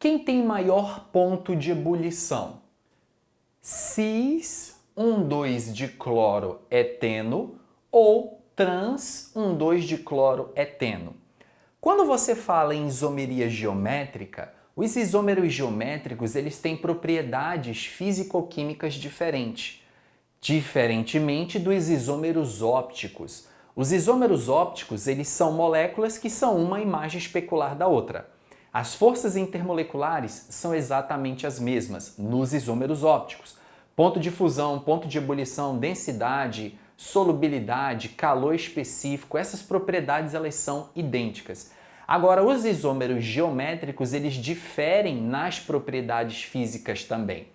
Quem tem maior ponto de ebulição? Cis 1,2 de cloroeteno ou trans 1,2 de cloroeteno. Quando você fala em isomeria geométrica, os isômeros geométricos eles têm propriedades físico-químicas diferentes, diferentemente dos isômeros ópticos. Os isômeros ópticos eles são moléculas que são uma imagem especular da outra. As forças intermoleculares são exatamente as mesmas nos isômeros ópticos. Ponto de fusão, ponto de ebulição, densidade, solubilidade, calor específico, essas propriedades elas são idênticas. Agora, os isômeros geométricos eles diferem nas propriedades físicas também.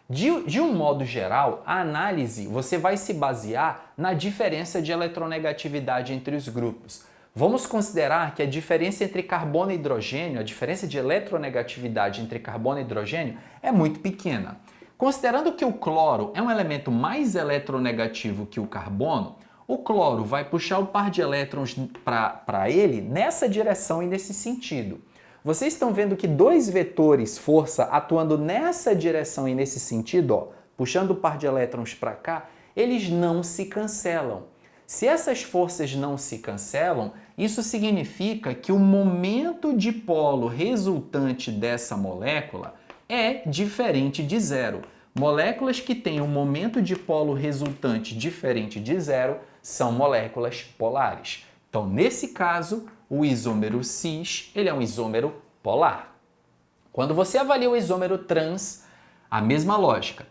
De um modo geral, a análise você vai se basear na diferença de eletronegatividade entre os grupos. Vamos considerar que a diferença entre carbono e hidrogênio, a diferença de eletronegatividade entre carbono e hidrogênio é muito pequena. Considerando que o cloro é um elemento mais eletronegativo que o carbono, o cloro vai puxar o par de elétrons para ele nessa direção e nesse sentido. Vocês estão vendo que dois vetores força atuando nessa direção e nesse sentido, ó, puxando o par de elétrons para cá, eles não se cancelam. Se essas forças não se cancelam, isso significa que o momento dipolo resultante dessa molécula é diferente de zero. Moléculas que têm um momento dipolo resultante diferente de zero são moléculas polares. Então, nesse caso, o isômero cis ele é um isômero polar. Quando você avalia o isômero trans, a mesma lógica.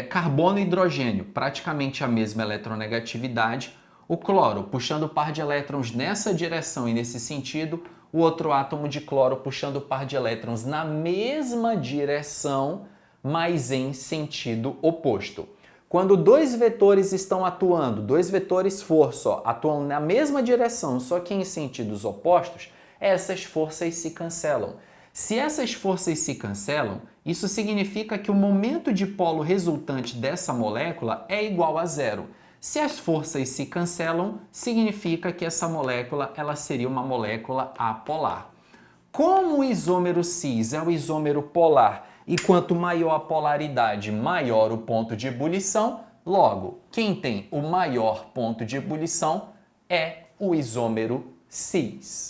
Carbono e hidrogênio, praticamente a mesma eletronegatividade. O cloro puxando o par de elétrons nessa direção e nesse sentido, o outro átomo de cloro puxando o par de elétrons na mesma direção, mas em sentido oposto. Quando dois vetores estão atuando, dois vetores força, atuam na mesma direção, só que em sentidos opostos, essas forças se cancelam. Se essas forças se cancelam, isso significa que o momento dipolo resultante dessa molécula é igual a zero. Se as forças se cancelam, significa que essa molécula ela seria uma molécula apolar. Como o isômero cis é o isômero polar e quanto maior a polaridade, maior o ponto de ebulição, logo, quem tem o maior ponto de ebulição é o isômero cis.